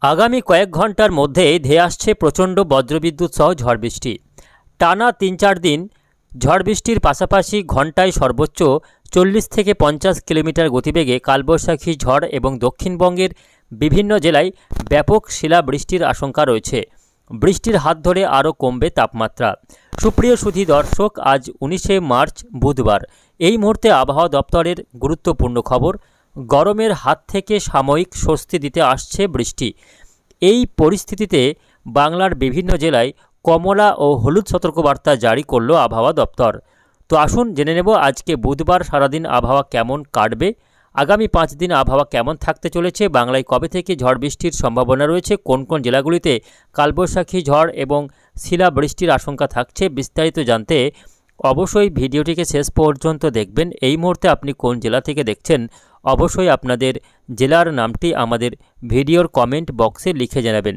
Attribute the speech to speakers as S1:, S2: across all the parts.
S1: আগামী কয়েক ঘন্টার মধ্যে ধেয়ে আসছে প্রচণ্ড বজ্রবিদ্যুৎ সহ ঝড় বৃষ্টি। টানা ৩-৪ দিন ঝড় বৃষ্টির পাশাপাশি ঘন্টায় সর্বোচ্চ ৪০ থেকে ৫০ কিলোমিটার গতিবেগে কালবৈশাখী ঝড় এবং দক্ষিণবঙ্গের বিভিন্ন জেলায় ব্যাপক শিলাবৃষ্টির আশঙ্কা রয়েছে। বৃষ্টির হাত ধরে আরও কমবে তাপমাত্রা। সুপ্রিয় সুধী দর্শক, আজ ১৯শে মার্চ বুধবার। এই মুহূর্তে আবহাওয়া দপ্তরের গুরুত্বপূর্ণ খবর। গরমের হাত থেকে সাময়িক স্বস্তি দিতে আসছে বৃষ্টি। এই পরিস্থিতিতে বাংলার বিভিন্ন জেলায় কমলা ও হলুদ সতর্কবার্তা জারি করল আবহাওয়া দপ্তর। তো আসুন জেনে নেব আজকে বুধবার সারাদিন আবহাওয়া কেমন কাটবে, আগামী 5 দিন আবহাওয়া কেমন থাকতে চলেছে, বাংলায় কবে থেকে ঝড় বৃষ্টির সম্ভাবনা রয়েছে, কোন কোন জেলাগুলিতে কালবৈশাখী ঝড় এবং শিলাবৃষ্টির আশঙ্কা থাকছে। বিস্তারিত জানতে অবশ্যই ভিডিওটিকে শেষ পর্যন্ত দেখবেন। এই মুহূর্তে আপনি কোন জেলা থেকে দেখছেন অবশ্যই আপনাদের জেলার নামটি আমাদের ভিডিওর কমেন্ট বক্সে লিখে জানাবেন।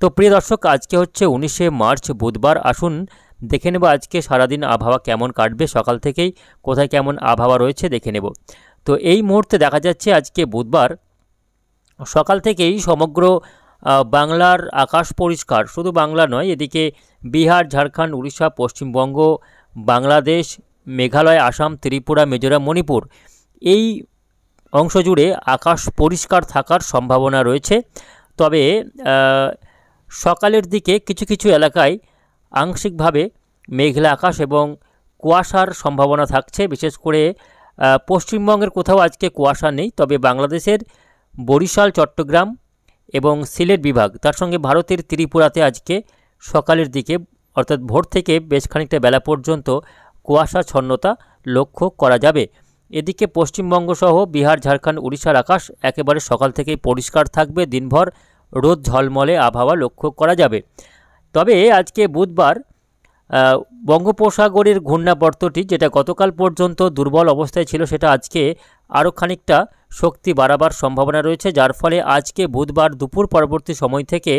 S1: তো প্রিয় দর্শক, আজকে হচ্ছে ১৯শে মার্চ বুধবার। আসুন দেখে নেব আজকে সারাদিন আবহাওয়া কেমন কাটবে, সকাল থেকেই কোথায় কেমন আবহাওয়া রয়েছে দেখে নেব। তো এই মুহূর্তে দেখা যাচ্ছে আজকে বুধবার সকাল থেকেই সমগ্র বাংলার আকাশ পরিষ্কার। শুধু বাংলা নয়, এদিকে বিহার, ঝাড়খণ্ড, উড়িষ্যা, পশ্চিমবঙ্গ, বাংলাদেশ, মেঘালয়, আসাম, ত্রিপুরা, মিজোরাম, মণিপুর এই অংশ জুড়ে আকাশ পরিষ্কার থাকার সম্ভাবনা রয়েছে। তবে সকালের দিকে কিছু কিছু এলাকায় আংশিকভাবে মেঘলা আকাশ এবং কুয়াশার সম্ভাবনা থাকছে। বিশেষ করে পশ্চিমবঙ্গের কোথাও আজকে কুয়াশা নেই, তবে বাংলাদেশের বরিশাল, চট্টগ্রাম এবং সিলেট বিভাগ, তার সঙ্গে ভারতের ত্রিপুরাতে আজকে সকালের দিকে অর্থাৎ ভোর থেকে বেশ খানিকটা বেলা পর্যন্ত কুয়াশাচ্ছন্নতা লক্ষ্য করা যাবে। এদিকে পশ্চিমবঙ্গ সহ বিহার, ঝাড়খণ্ড, উড়িষ্যার আকাশ একেবারে সকাল থেকেই পরিষ্কার থাকবে। দিনভর রোদ ঝলমলে আবহাওয়া লক্ষ্য করা যাবে। তবে আজকে বুধবার বঙ্গোপসাগরের ঘূর্ণাবর্তটি যেটা গতকাল পর্যন্ত দুর্বল অবস্থায় ছিল, সেটা আজকে আরও খানিকটা শক্তি বাড়াবার সম্ভাবনা রয়েছে, যার ফলে আজকে বুধবার দুপুর পরবর্তী সময় থেকে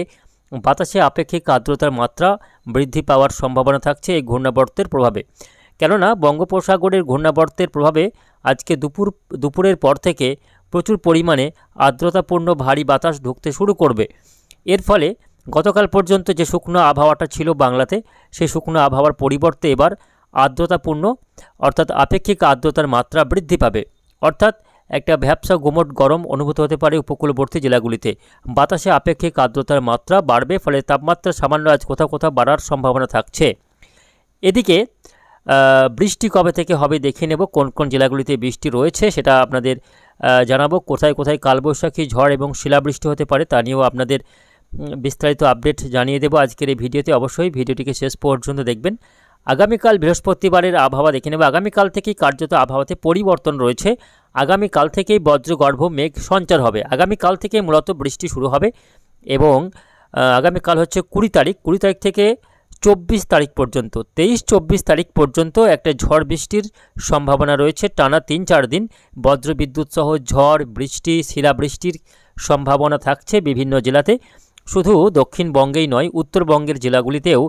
S1: বাতাসে আপেক্ষিক আর্দ্রতার মাত্রা বৃদ্ধি পাওয়ার সম্ভাবনা থাকছে এই ঘূর্ণাবর্তের প্রভাবে। কেননা বঙ্গোপসাগরের ঘূর্ণাবর্তের প্রভাবে আজকে দুপুরের পর থেকে প্রচুর পরিমাণে আর্দ্রতাপূর্ণ ভারী বাতাস ঢুকতে শুরু করবে। এর ফলে গতকাল পর্যন্ত যে শুকনো আবহাওয়াটা ছিল বাংলাতে, সেই শুকনো আবহাওয়ার পরিবর্তে এবার আর্দ্রতাপূর্ণ অর্থাৎ আপেক্ষিক আর্দ্রতার মাত্রা বৃদ্ধি পাবে। অর্থাৎ একটা ভ্যাপসা গুমোট গরম অনুভূত হতে পারে উপকূলবর্তী জেলাগুলিতে। বাতাসে আপেক্ষিক আর্দ্রতার মাত্রা বাড়বে, ফলে তাপমাত্রা সামান্য আজ কোথাও কোথাও বাড়ার সম্ভাবনা থাকছে। এদিকে বৃষ্টি কবে থেকে হবে দেখে নেব, কোন কোন জেলাগুলিতে বৃষ্টি রয়েছে সেটা আপনাদের জানাবো। কোথায় কোথায় কালবৈশাখী ঝড় এবং শিলাবৃষ্টি হতে পারে তা নিয়েও আপনাদের বিস্তারিত আপডেট জানিয়ে দেব আজকের এই ভিডিওতে। অবশ্যই ভিডিওটিকে শেষ পর্যন্ত দেখবেন। আগামীকাল বৃহস্পতিবারের আবহাওয়া দেখে নেব। আগামীকাল থেকেই কার্যত আবহাওয়াতে পরিবর্তন রয়েছে। আগামীকাল থেকেই বজ্রগর্ভ মেঘ সঞ্চার হবে। আগামীকাল থেকে মূলত বৃষ্টি শুরু হবে এবং আগামীকাল হচ্ছে 20 তারিখ। 20 তারিখ থেকে 24 তারিখ পর্যন্ত, 23-24 তারিখ পর্যন্ত একটা ঝড় বৃষ্টির সম্ভাবনা রয়েছে। টানা 3-4 দিন বজ্রবিদ্যুৎ সহ ঝড় বৃষ্টি, শিলাবৃষ্টির সম্ভাবনা থাকছে বিভিন্ন জেলাতে। শুধু দক্ষিণবঙ্গেই নয়, উত্তরবঙ্গের জেলাগুলিতেও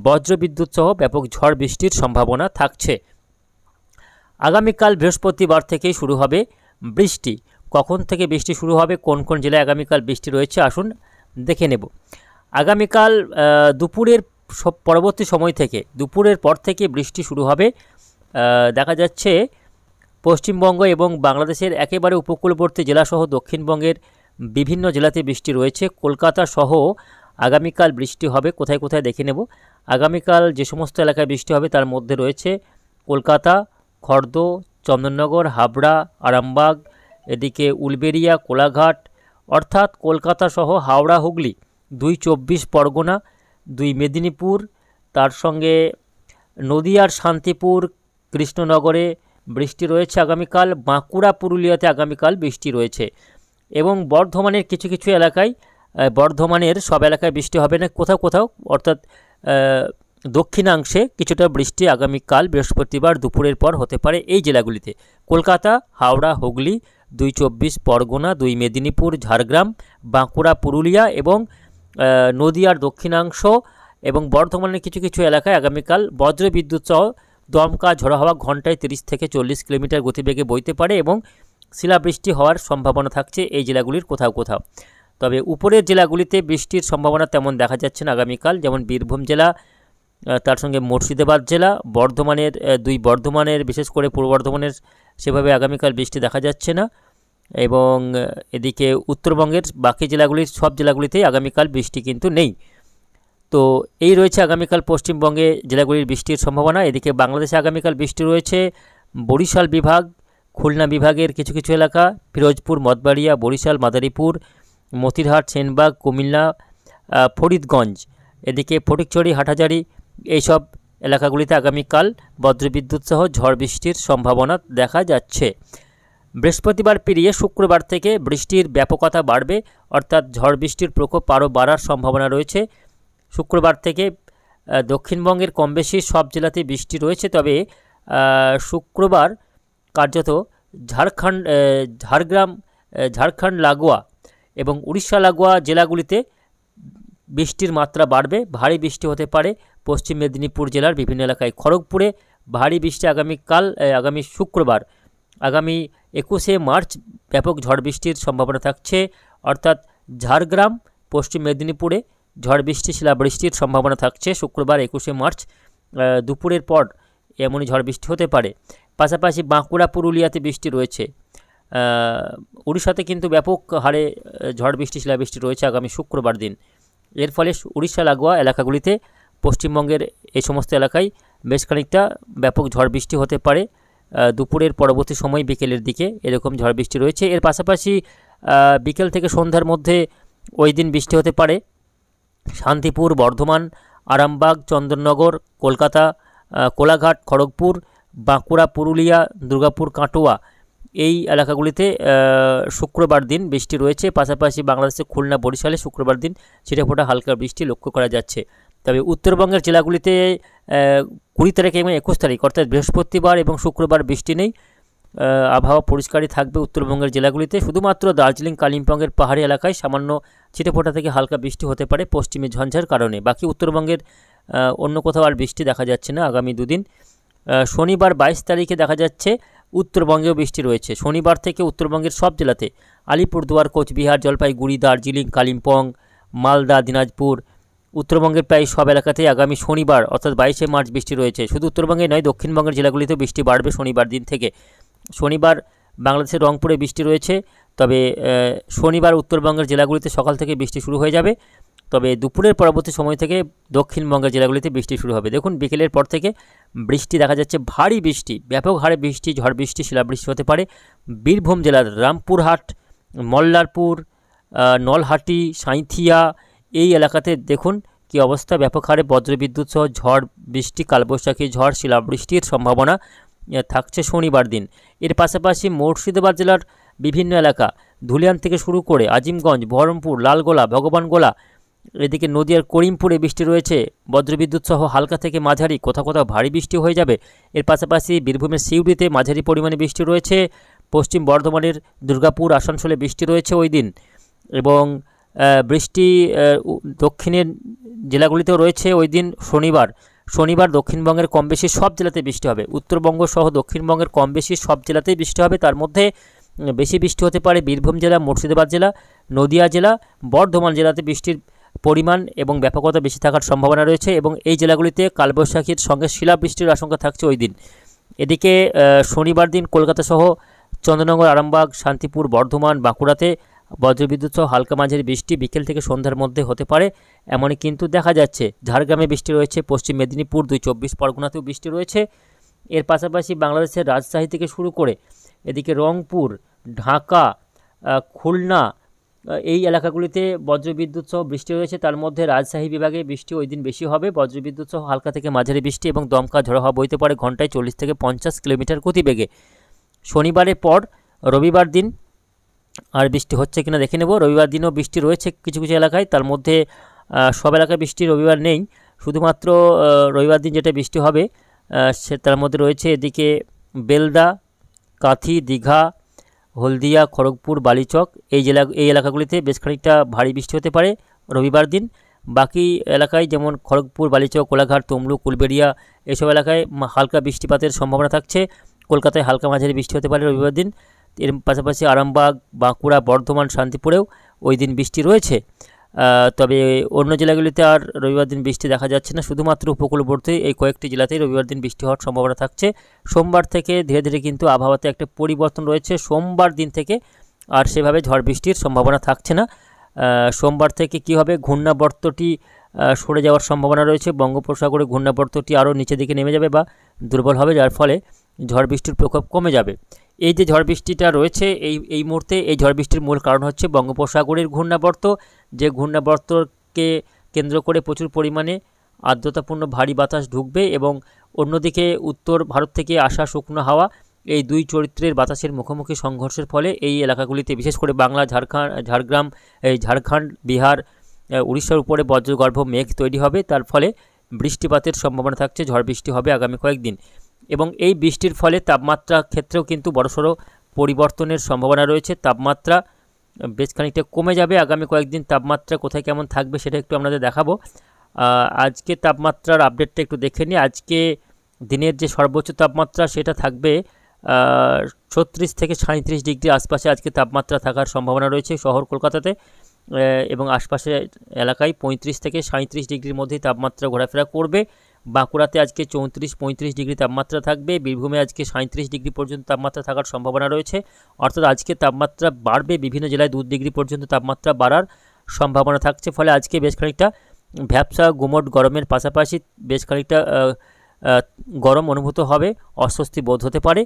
S1: বজ্রবিদ্যুৎ সহ ব্যাপক ঝড় বৃষ্টির সম্ভাবনা থাকছে। আগামীকাল বৃহস্পতিবার থেকেই শুরু হবে বৃষ্টি। কখন থেকে বৃষ্টি শুরু হবে, কোন কোন জেলায় আগামীকাল বৃষ্টি রয়েছে আসুন দেখে নেব। আগামীকাল দুপুরের পরবর্তী সময় থেকে, দুপুরের পর থেকে বৃষ্টি শুরু হবে। দেখা যাচ্ছে পশ্চিমবঙ্গ এবং বাংলাদেশের একেবারে উপকূলবর্তী জেলাসহ দক্ষিণবঙ্গের বিভিন্ন জেলাতে বৃষ্টি রয়েছে। কলকাতা সহ আগামীকাল বৃষ্টি হবে। কোথায় কোথায় দেখে নেব। আগামীকাল যে সমস্ত এলাকায় বৃষ্টি হবে তার মধ্যে রয়েছে কলকাতা, খর্দ, চন্দননগর, হাবড়া, আরামবাগ, এদিকে উলবেড়িয়া, কোলাঘাট, অর্থাৎ কলকাতা সহ হাওড়া, হুগলি, 2 24 পরগনা, 2 মেদিনীপুর, তার সঙ্গে নদিয়ার শান্তিপুর, কৃষ্ণনগরে বৃষ্টি রয়েছে আগামীকাল। বাঁকুড়া, পুরুলিয়াতে আগামীকাল বৃষ্টি রয়েছে এবং বর্ধমানের কিছু কিছু এলাকায়, বর্ধমানের সব এলাকায় বৃষ্টি হবে না, কোথাও কোথাও অর্থাৎ দক্ষিণাংশে কিছুটা বৃষ্টি আগামীকাল বৃহস্পতিবার দুপুরের পর হতে পারে এই জেলাগুলিতে। কলকাতা, হাওড়া, হুগলি, 2 24 পরগনা, 2 মেদিনীপুর, ঝাড়গ্রাম, বাঁকুড়া, পুরুলিয়া এবং নদিয়ার দক্ষিণাংশ এবং বর্ধমানের কিছু কিছু এলাকায় আগামীকাল বজ্রবিদ্যুৎ সহ দমকা ঝড়ো হাওয়া ঘন্টায় 30 থেকে 40 কিলোমিটার গতিবেগে বইতে পারে এবং শিলাবৃষ্টি হওয়ার সম্ভাবনা থাকছে এই জেলাগুলির কোথাও কোথাও। তবে উপরের জেলাগুলিতে বৃষ্টির সম্ভাবনা তেমন দেখা যাচ্ছে না আগামীকাল, যেমন বীরভূম জেলা, তার সঙ্গে মুর্শিদাবাদ জেলা, বর্ধমানের বর্ধমানের বিশেষ করে পূর্ব বর্ধমানের সেভাবে আগামীকাল বৃষ্টি দেখা যাচ্ছে না, এবং এদিকে উত্তরবঙ্গের বাকি জেলাগুলির সব জেলাগুলিতেই আগামীকাল বৃষ্টি কিন্তু নেই। তো এই রয়েছে আগামীকাল পশ্চিমবঙ্গে জেলাগুলির বৃষ্টির সম্ভাবনা। এদিকে বাংলাদেশে আগামীকাল বৃষ্টি রয়েছে বরিশাল বিভাগ, খুলনা বিভাগের কিছু কিছু এলাকা, পিরোজপুর, মঠবাড়িয়া, বরিশাল, মাদারীপুর, মতিরহাট, সেনবাগ, কুমিল্লা, ফরিদগঞ্জ, এদিকে ফটিকছড়ি, হাটহাজারী, এইসব এলাকাগুলিতে আগামীকাল বজ্রবিদ্যুৎ সহ ঝড় বৃষ্টির সম্ভাবনা দেখা যাচ্ছে। বৃহস্পতিবার পেরিয়ে শুক্রবার থেকে বৃষ্টির ব্যাপকতা বাড়বে, অর্থাৎ ঝড় বৃষ্টির প্রকোপ আরও বাড়ার সম্ভাবনা রয়েছে। শুক্রবার থেকে দক্ষিণবঙ্গের কম বেশি সব জেলাতেই বৃষ্টি রয়েছে, তবে শুক্রবার কার্যত ঝাড়খণ্ড লাগোয়া এবং উড়িষ্যা লাগোয়া জেলাগুলিতে বৃষ্টির মাত্রা বাড়বে। ভারী বৃষ্টি হতে পারে পশ্চিম মেদিনীপুর জেলার বিভিন্ন এলাকায়। খড়গপুরে ভারী বৃষ্টি আগামী শুক্রবার, আগামী 21শে মার্চ ব্যাপক ঝড় বৃষ্টির সম্ভাবনা থাকছে, অর্থাৎ ঝাড়গ্রাম, পশ্চিম মেদিনীপুরে ঝড় বৃষ্টি, শিলাবৃষ্টির সম্ভাবনা থাকছে শুক্রবার 21শে মার্চ দুপুরের পর এমনই ঝড় বৃষ্টি হতে পারে। পাশাপাশি বাঁকুড়া, পুরুলিয়াতে বৃষ্টি রয়েছে। উড়িষ্যাতে কিন্তু ব্যাপক হারে ঝড় বৃষ্টি, শিলাবৃষ্টি রয়েছে আগামী শুক্রবার দিন। এর ফলে উড়িষ্যা লাগোয়া এলাকাগুলিতে, পশ্চিমবঙ্গের এই সমস্ত এলাকায় বেশ খানিকটা ব্যাপক ঝড় বৃষ্টি হতে পারে দুপুরের পরবর্তী সময়, বিকেলের দিকে এরকম ঝড় বৃষ্টি রয়েছে। এর পাশাপাশি বিকেল থেকে সন্ধ্যার মধ্যে ওই দিন বৃষ্টি হতে পারে শান্তিপুর, বর্ধমান, আরামবাগ, চন্দননগর, কলকাতা, কোলাঘাট, খড়গপুর, বাঁকুড়া, পুরুলিয়া, দুর্গাপুর, কাটোয়া, এই এলাকাগুলিতে শুক্রবার দিন বৃষ্টি রয়েছে। পাশাপাশি বাংলাদেশের খুলনা, বরিশালে শুক্রবার দিন ছিটেফোঁটা হালকা বৃষ্টি লক্ষ্য করা যাচ্ছে। তবে উত্তরবঙ্গের জেলাগুলিতে 20 তারিখ এবং 21 তারিখ অর্থাৎ বৃহস্পতিবার এবং শুক্রবার বৃষ্টি নেই। আবহাওয়া পরিষ্কারই থাকবে উত্তরবঙ্গের জেলাগুলিতে। শুধুমাত্র দার্জিলিং, কালিম্পংয়ের পাহাড়ি এলাকায় সামান্য ছিটেফোঁটা থেকে হালকা বৃষ্টি হতে পারে পশ্চিমী ঝঞ্ঝার কারণে। বাকি উত্তরবঙ্গের অন্য কোথাও আর বৃষ্টি দেখা যাচ্ছে না আগামী দুদিন। শনিবার 22 তারিখে দেখা যাচ্ছে উত্তরবঙ্গেও বৃষ্টি রয়েছে। শনিবার থেকে উত্তরবঙ্গের সব জেলাতে, আলিপুরদুয়ার, কোচবিহার, জলপাইগুড়ি, দার্জিলিং, কালিম্পং, মালদা, দিনাজপুর, উত্তরবঙ্গের প্রায় সব এলাকাতেই আগামী শনিবার অর্থাৎ 22শে মার্চ বৃষ্টি রয়েছে। শুধু উত্তরবঙ্গে নয়, দক্ষিণবঙ্গের জেলাগুলিতেও বৃষ্টি বাড়বে শনিবার দিন থেকে। শনিবার বাংলাদেশের রংপুরে বৃষ্টি রয়েছে, তবে শনিবার উত্তরবঙ্গের জেলাগুলিতে সকাল থেকে বৃষ্টি শুরু হয়ে যাবে, তবে দুপুরের পরবর্তী সময় থেকে দক্ষিণবঙ্গের জেলাগুলিতে বৃষ্টি শুরু হবে। দেখুন বিকেলের পর থেকে বৃষ্টি দেখা যাচ্ছে, ভারী বৃষ্টি, ব্যাপক হারে বৃষ্টি, ঝড় বৃষ্টি, শিলাবৃষ্টি হতে পারে বীরভূম জেলার রামপুরহাট, মল্লারপুর, নলহাটি, সাঁইথিয়া, এই এলাকাতে দেখুন কি অবস্থা। ব্যাপক হারে বজ্রবিদ্যুৎ সহ ঝড় বৃষ্টি, কালবৈশাখী ঝড়, শিলাবৃষ্টির সম্ভাবনা থাকছে শনিবার দিন। এর পাশাপাশি মুর্শিদাবাদ জেলার বিভিন্ন এলাকা, ধুলিয়ান থেকে শুরু করে আজিমগঞ্জ, বহরমপুর, লালগোলা, ভগবানগোলা, এদিকে নদিয়ার করিমপুরে বৃষ্টি রয়েছে, বজ্রবিদ্যুৎ সহ হালকা থেকে মাঝারি, কোথাও কোথাও ভারী বৃষ্টি হয়ে যাবে। এর পাশাপাশি বীরভূমের সিউড়িতে মাঝারি পরিমাণে বৃষ্টি রয়েছে, পশ্চিম বর্ধমানের দুর্গাপুর, আসানসোলে বৃষ্টি রয়েছে ওই দিন, এবং বৃষ্টি দক্ষিণের জেলাগুলিতেও রয়েছে ওই দিন। শনিবার দক্ষিণবঙ্গের কম বেশি সব জেলাতে বৃষ্টি হবে, উত্তরবঙ্গ সহ দক্ষিণবঙ্গের কম বেশি সব জেলাতেই বৃষ্টি হবে। তার মধ্যে বেশি বৃষ্টি হতে পারে বীরভূম জেলা, মুর্শিদাবাদ জেলা, নদিয়া জেলা, বর্ধমান জেলাতে বৃষ্টির পরিমাণ এবং ব্যাপকতা বেশি থাকার সম্ভাবনা রয়েছে, এবং এই জেলাগুলিতে কালবৈশাখীর সঙ্গে শিলাবৃষ্টির আশঙ্কা থাকছে ওই দিন। এদিকে শনিবার দিন কলকাতা সহ চন্দননগর, আরামবাগ, শান্তিপুর, বর্ধমান, বাঁকুড়াতে বজ্রবিদ্যুৎ সহ হালকা মাঝারি বৃষ্টি বিকেল থেকে সন্ধ্যার মধ্যে হতে পারে এমনই কিন্তু দেখা যাচ্ছে। ঝাড়গ্রামে বৃষ্টি রয়েছে, পশ্চিম মেদিনীপুর, 24 পরগনাতেও বৃষ্টি রয়েছে। এর পাশাপাশি বাংলাদেশের রাজশাহী থেকে শুরু করে এদিকে রংপুর, ঢাকা, খুলনা, এই এলাকাগুলিতে বজ্রবিদ্যুৎ সহ বৃষ্টি রয়েছে। তার মধ্যে রাজশাহী বিভাগে বৃষ্টি ওই দিন বেশি হবে, বজ্রবিদ্যুৎ সহ হালকা থেকে মাঝারি বৃষ্টি এবং দমকা ঝড়ো হাওয়া বইতে পারে ঘন্টায় 40 থেকে 50 কিলোমিটার গতিবেগে। শনিবারের পর রবিবার দিন আর বৃষ্টি হচ্ছে কিনা দেখে নেব। রবিবার দিনও বৃষ্টি রয়েছে কিছু কিছু এলাকায়, তার মধ্যে সব এলাকায় বৃষ্টি রবিবার নেই, শুধুমাত্র রবিবার দিন যেটা বৃষ্টি হবে তার মধ্যে রয়েছে এদিকে বেলদা, কাঁথি, দীঘা, হলদিয়া, খড়গপুর, বালিচক, এই এলাকাগুলিতে বেশ খানিকটা ভারী বৃষ্টি হতে পারে রবিবার দিন। বাকি এলাকায় যেমন খড়গপুর, বালিচক, কোলাঘাট, তমলুক, কুলবেড়িয়া, এসব এলাকায় হালকা বৃষ্টিপাতের সম্ভাবনা থাকছে। কলকাতায় হালকা মাঝারি বৃষ্টি হতে পারে রবিবার দিন। এর পাশাপাশি আরামবাগ, বাঁকুড়া, বর্ধমান, শান্তিপুরেও ওই দিন বৃষ্টি রয়েছে। তবে অন্য জেলাগুলিতে আর রবিবার দিন বৃষ্টি দেখা যাচ্ছে না, শুধুমাত্র উপকূলবর্তী এই কয়েকটি জেলাতেই রবিবার দিন বৃষ্টি হওয়ার সম্ভাবনা থাকছে। সোমবার থেকে ধীরে ধীরে কিন্তু আবহাওয়াতে একটা পরিবর্তন রয়েছে, সোমবার দিন থেকে আর সেভাবে ঝড় বৃষ্টির সম্ভাবনা থাকছে না। সোমবার থেকে কী হবে, ঘূর্ণাবর্তটি সরে যাওয়ার সম্ভাবনা রয়েছে, বঙ্গোপসাগরে ঘূর্ণাবর্তটি আরও নিচের দিকে নেমে যাবে বা দুর্বল হবে, যার ফলে ঝড় বৃষ্টির প্রকোপ কমে যাবে। এই যে ঝড় বৃষ্টিটা রয়েছে এই মুহূর্তে, এই ঝড় বৃষ্টির মূল কারণ হচ্ছে বঙ্গোপসাগরের ঘূর্ণাবর্ত, যে ঘূর্ণাবর্তকে কেন্দ্র করে প্রচুর পরিমাণে আর্দ্রতাপূর্ণ ভারী বাতাস ঢুকবে এবং অন্যদিকে উত্তর ভারত থেকে আসা শুকনো হাওয়া, এই দুই চরিত্রের বাতাসের মুখোমুখি সংঘর্ষের ফলে এই এলাকাগুলিতে বিশেষ করে বাংলা, ঝাড়খণ্ড, বিহার, উড়িষ্যার উপরে বজ্রগর্ভ মেঘ তৈরি হবে, তার ফলে বৃষ্টিপাতের সম্ভাবনা থাকছে, ঝড় বৃষ্টি হবে আগামী কয়েকদিন। এবং এই বৃষ্টির ফলে তাপমাত্রা ক্ষেত্রেও কিন্তু বড়সড় পরিবর্তনের সম্ভাবনা রয়েছে, তাপমাত্রা বেশ খানিকটা কমে যাবে আগামী কয়েকদিন। তাপমাত্রা কোথায় কেমন থাকবে সেটা একটু আপনাদের দেখাবো। আজকে তাপমাত্রার আপডেটটা একটু দেখে নিই। আজকে দিনের যে সর্বোচ্চ তাপমাত্রা সেটা থাকবে 36 থেকে 37 ডিগ্রি আশপাশে আজকে তাপমাত্রা থাকার সম্ভাবনা রয়েছে শহর কলকাতাতে, এবং আশপাশের এলাকায় 35 থেকে 37 ডিগ্রির মধ্যেই তাপমাত্রা ঘোরাফেরা করবে। বাঁকুড়াতে আজকে 34-35 ডিগ্রি তাপমাত্রা থাকবে, বীরভূমে আজকে 37 ডিগ্রি পর্যন্ত তাপমাত্রা থাকার সম্ভাবনা রয়েছে। অর্থাৎ আজকে তাপমাত্রা বাড়বে, বিভিন্ন জেলায় 2 ডিগ্রি পর্যন্ত তাপমাত্রা বাড়ার সম্ভাবনা থাকছে। ফলে আজকে বেশ খানিকটা ভ্যাপসা গুমোট গরমের পাশাপাশি বেশ খানিকটা গরম অনুভূত হবে, অস্বস্তি বোধ হতে পারে।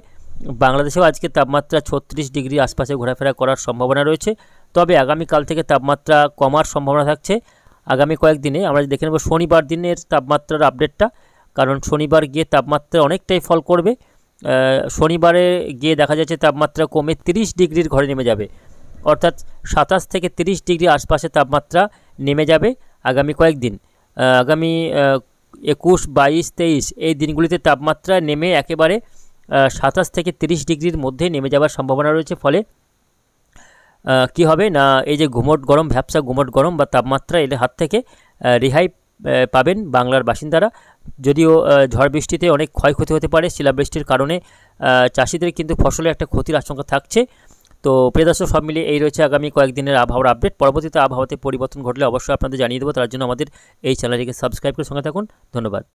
S1: বাংলাদেশেও আজকে তাপমাত্রা 36 ডিগ্রি আশপাশে ঘোরাফেরা করার সম্ভাবনা রয়েছে। তবে আগামীকাল থেকে তাপমাত্রা কমার সম্ভাবনা থাকছে। আগামী কয়েকদিনে আমরা দেখে নেব শনিবার দিনের তাপমাত্রার আপডেটটা, কারণ শনিবার গিয়ে তাপমাত্রা অনেকটাই ফল করবে। শনিবারে গিয়ে দেখা যাচ্ছে তাপমাত্রা কমে 30 ডিগ্রির ঘরে নেমে যাবে, অর্থাৎ 27 থেকে 30 ডিগ্রি আশপাশে তাপমাত্রা নেমে যাবে আগামী কয়েকদিন। আগামী 21, 22, 23 এই দিনগুলিতে তাপমাত্রা নেমে একেবারে 27 থেকে 30 ডিগ্রির মধ্যে নেমে যাওয়ার সম্ভাবনা রয়েছে। ফলে কি হবে না, এই যে ঘুমট গরম, ভ্যাপসা ঘুমট গরম বা তাপমাত্রা এর হাত থেকে রেহাই পাবেন বাংলার বাসিন্দারা। যদিও ঝড় বৃষ্টিতে অনেক ক্ষয়ক্ষতি হতে পারে, শিলাবৃষ্টির কারণে চাষিদের কিন্তু ফসলের একটা ক্ষতির আশঙ্কা থাকছে। তো প্রিয় দর্শক, সব মিলিয়ে এই রয়েছে আগামী কয়েকদিনের আবহাওয়ার আপডেট। পরবর্তীতে আবহাওয়াতে পরিবর্তন ঘটলে অবশ্যই আপনাদের জানিয়ে দেবো, তার জন্য আমাদের এই চ্যানেলটিকে সাবস্ক্রাইব করে সঙ্গে থাকুন। ধন্যবাদ।